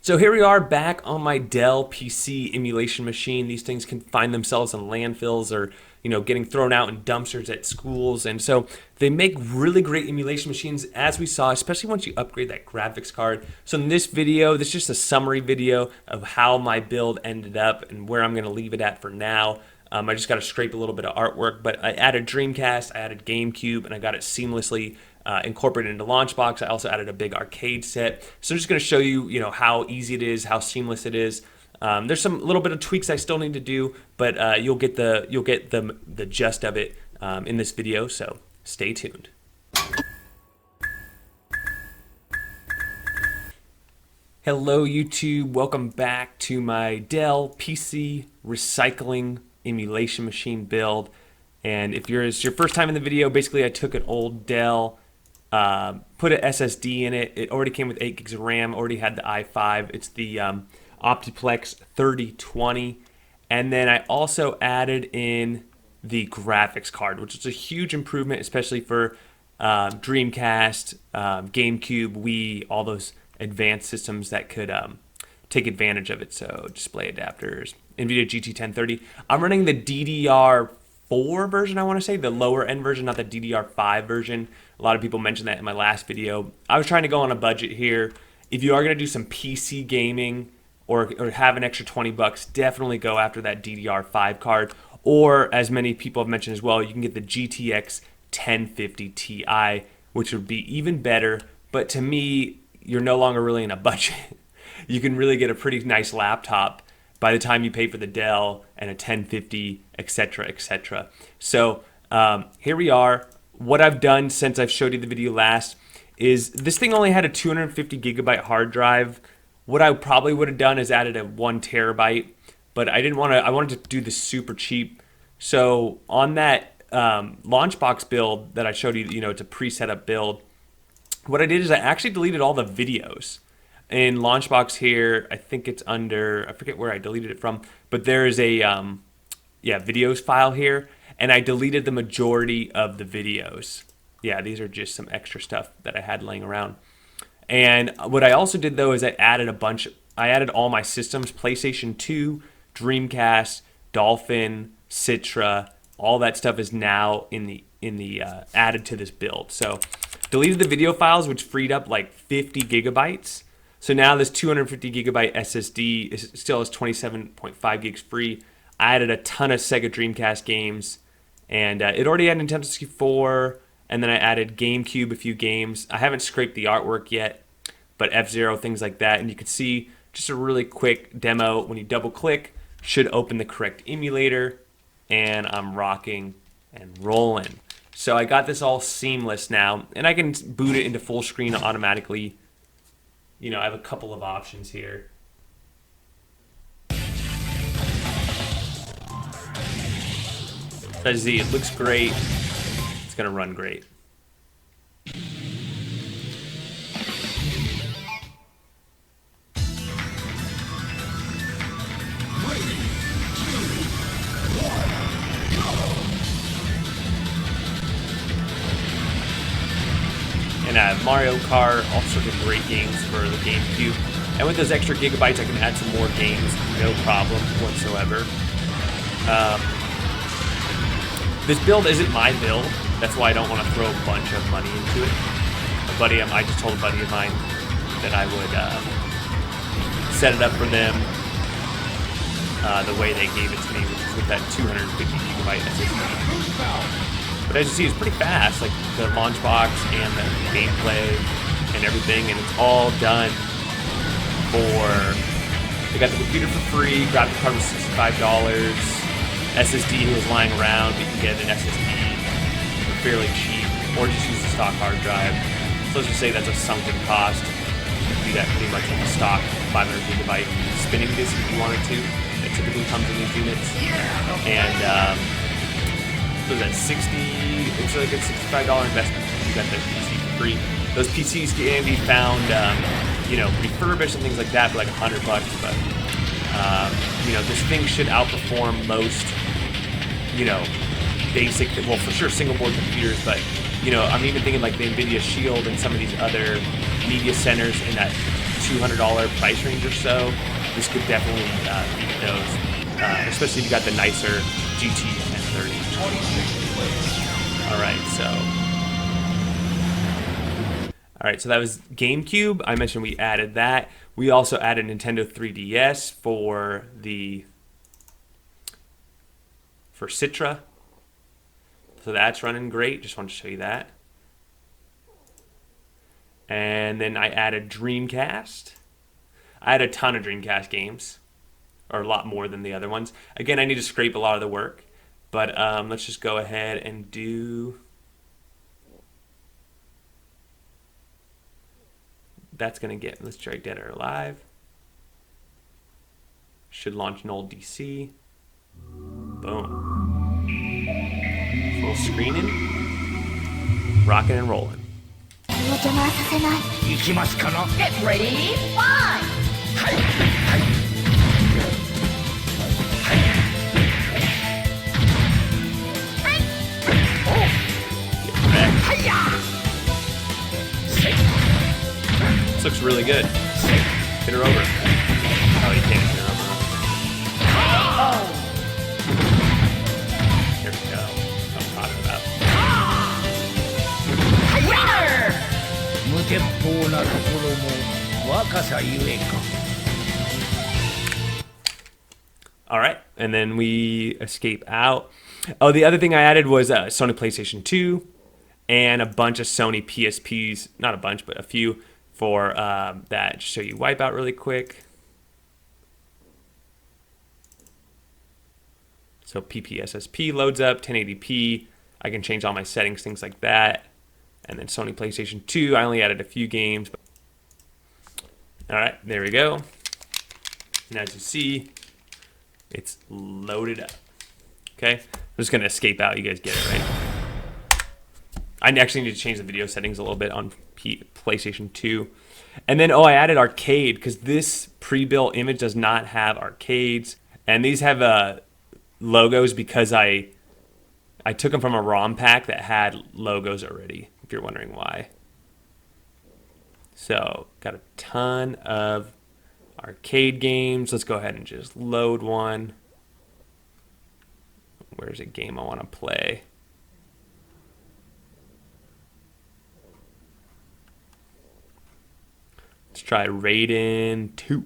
So here we are back on my Dell PC emulation machine. These things can find themselves in landfills or, getting thrown out in dumpsters at schools. And so they make really great emulation machines, as we saw, especially once you upgrade that graphics card. So in this video, this is just a summary video of how my build ended up and where I'm going to leave it at for now. I just got to scrape a little bit of artwork, but I added Dreamcast, I added Gamecube, and I got it seamlessly incorporated into LaunchBox. I also added a big arcade set. So I'm just going to show you, how easy it is, how seamless it is. There's some little bit of tweaks I still need to do, but you'll get the gist of it in this video. So stay tuned. Hello YouTube, welcome back to my Dell PC recycling emulation machine build. And if it's your first time in the video, basically I took an old Dell, put an SSD in it. It already came with 8 gigs of RAM, already had the i5. It's the Optiplex 3020. And then I also added in the graphics card, which is a huge improvement, especially for Dreamcast, Gamecube, Wii, all those advanced systems that could take advantage of it. So display adapters, Nvidia GT 1030. I'm running the DDR4 version, I want to say, the lower end version, not the DDR5 version. A lot of people mentioned that in my last video. I was trying to go on a budget here. If you are going to do some PC gaming or have an extra 20 bucks, definitely go after that DDR5 card. Or, as many people have mentioned as well, you can get the GTX 1050 Ti, which would be even better. But to me, you're no longer really in a budget. You can really get a pretty nice laptop by the time you pay for the Dell and a 1050, etc., etc. So here we are. What I've done since I've showed you the video last is this thing only had a 250 gigabyte hard drive. What I probably would have done is added a 1 terabyte, but I didn't want to. I wanted to do this super cheap. So on that LaunchBox build that I showed you, it's a pre-set up build. What I did is I actually deleted all the videos. In LaunchBox here, I think it's under, I forget where I deleted it from, but there is a videos file here, and I deleted the majority of the videos. Yeah, these are just some extra stuff that I had laying around. And what I also did though is I added all my systems, PlayStation 2, Dreamcast, Dolphin, Citra, all that stuff is now in the added to this build. So deleted the video files, which freed up like 50 gigabytes. So now this 250 gigabyte SSD still has 27.5 gigs free. I added a ton of Sega Dreamcast games, and it already had Nintendo 64, and then I added GameCube, a few games. I haven't scraped the artwork yet, but F-Zero, things like that. And you can see just a really quick demo. When you double click, should open the correct emulator, and I'm rocking and rolling. So I got this all seamless now, and I can boot it into full screen automatically. I have a couple of options here. As you see, it looks great. It's going to run great. And I have Mario Kart, all sorts of great games for the GameCube. And with those extra gigabytes, I can add some more games, no problem whatsoever. This build isn't my build. That's why I don't want to throw a bunch of money into it. I just told a buddy of mine that I would set it up for them the way they gave it to me, which is with that 250 gigabyte SSD. But as you see, it's pretty fast, like the LaunchBox and the gameplay and everything, and it's all done for, they got the computer for free, graphics card was $65, SSD was lying around, but you can get an SSD for fairly cheap, or just use the stock hard drive. So let's just say that's a sunken cost. You can do that pretty much with a stock 500 gigabyte spinning disk if you wanted to. That typically comes in these units. And so that's it's like a $65 investment. You got the PC for free. Those PCs can be found, refurbished and things like that for like $100 bucks. But this thing should outperform most, basic, well, for sure single board computers. But I'm even thinking like the Nvidia Shield and some of these other media centers in that $200 price range or so, this could definitely beat those, especially if you got the nicer GT 1030. All right, so that was GameCube. I mentioned we added that. We also added Nintendo 3DS for Citra. So that's running great. Just wanted to show you that. And then I added Dreamcast. I had a ton of Dreamcast games, or a lot more than the other ones. Again, I need to scrape a lot of the work, but let's just go ahead and do. That's gonna get. Let's try Dead or Alive. Should launch an old DC. Boom. Full screening. Rocking and rolling. Get ready, fly! This looks really good. Hit her over. Oh, you can't hit her over. Here we go. That's what I'm talking about. All right, and then we escape out. Oh, the other thing I added was Sony PlayStation 2 and a bunch of Sony PSPs. Not a bunch, but a few for that. Just show you Wipeout really quick. So PPSSP loads up, 1080p. I can change all my settings, things like that. And then Sony PlayStation 2, I only added a few games. All right, there we go. And as you see, it's loaded up. Okay, I'm just gonna escape out. You guys get it, right? I actually need to change the video settings a little bit on PlayStation 2. And then, I added arcade because this pre-built image does not have arcades. And these have logos because I took them from a ROM pack that had logos already, if you're wondering why. So, got a ton of arcade games. Let's go ahead and just load one. Where's a game I want to play? Let's try Raiden 2.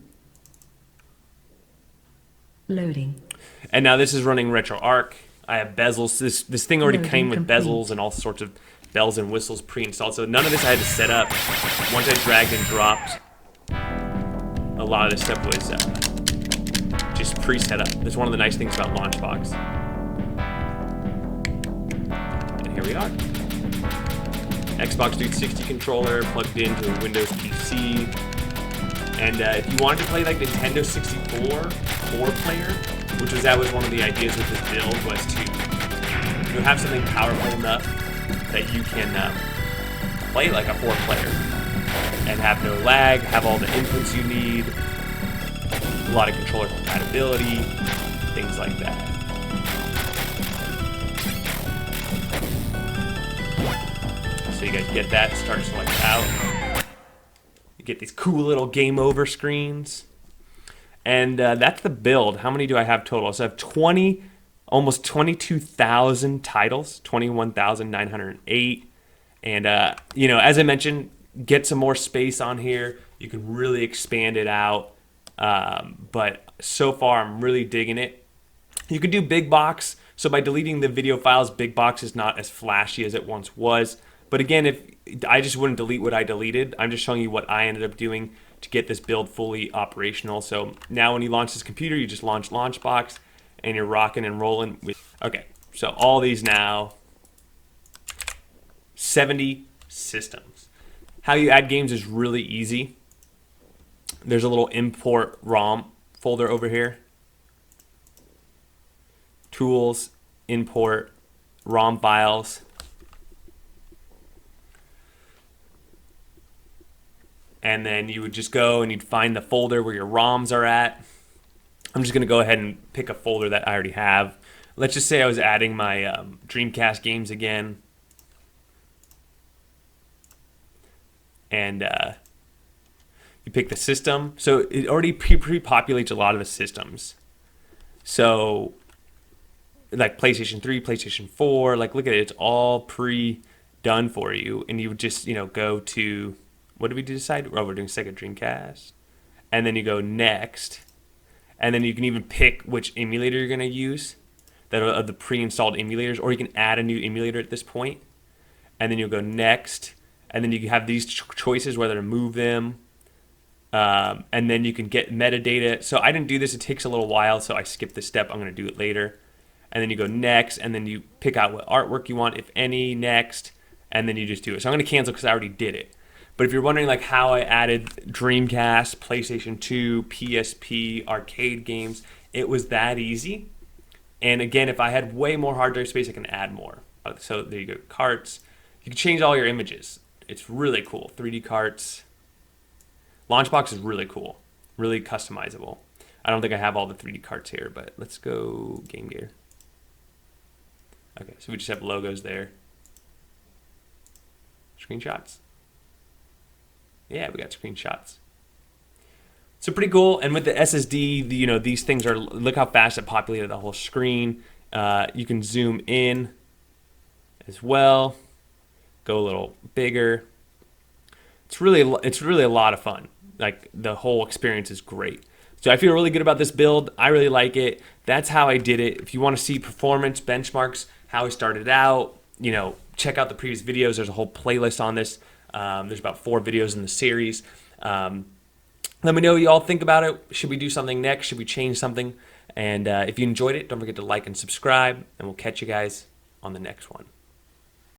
Loading. And now this is running RetroArch. I have bezels. This thing already Loading came with complete. bezels and all sorts of bells and whistles pre-installed. So none of this I had to set up. Once I dragged and dropped, a lot of this stuff was just pre-set up. That's one of the nice things about LaunchBox. And here we are. Xbox 360 controller plugged into a Windows PC. And if you wanted to play like Nintendo 64 4-player, that was one of the ideas with this build, was to have something powerful enough that you can play like a 4-player and have no lag, have all the inputs you need, a lot of controller compatibility, things like that. So you guys get that, start select out. You get these cool little game over screens. And that's the build. How many do I have total? So I have almost 22,000 titles, 21,908. And, as I mentioned, get some more space on here. You can really expand it out. But so far, I'm really digging it. You can do big box. So by deleting the video files, big box is not as flashy as it once was. But again, if I just wouldn't delete what I deleted, I'm just showing you what I ended up doing to get this build fully operational. So now when you launch this computer, you just launch LaunchBox and you're rocking and rolling with. Okay, so all these now, 70 systems. How you add games is really easy. There's a little import ROM folder over here. Tools, import, ROM files. And then you would just go and you'd find the folder where your ROMs are at. I'm just going to go ahead and pick a folder that I already have. Let's just say I was adding my Dreamcast games again. And You pick the system. So it already pre-populates a lot of the systems. So like PlayStation 3, PlayStation 4, like look at it, it's all pre-done for you. And you would just, go to, what did we decide? Oh, we're doing Sega Dreamcast. And then you go next. And then you can even pick which emulator you're going to use that are of the pre-installed emulators, or you can add a new emulator at this point. And then you'll go next. And then you can have these choices whether to move them. And then you can get metadata. So I didn't do this. It takes a little while, so I skipped this step. I'm going to do it later. And then you go next, and then you pick out what artwork you want, if any, next, and then you just do it. So I'm going to cancel because I already did it. But if you're wondering like how I added Dreamcast, PlayStation 2, PSP, arcade games, it was that easy. And again, if I had way more hard drive space, I can add more. So there you go, carts. You can change all your images. It's really cool. 3D carts. LaunchBox is really cool, really customizable. I don't think I have all the 3D carts here, but let's go Game Gear. Okay, so we just have logos there. Screenshots. Yeah, we got screenshots. So pretty cool. And with the SSD, these things are, look how fast it populated the whole screen. You can zoom in as well. Go a little bigger. It's really a lot of fun. Like the whole experience is great. So I feel really good about this build. I really like it. That's how I did it. If you want to see performance benchmarks, how I started out, check out the previous videos. There's a whole playlist on this. There's about 4 videos in the series. Let me know what you all think about it. Should we do something next? Should we change something? And if you enjoyed it, don't forget to like and subscribe. And we'll catch you guys on the next one.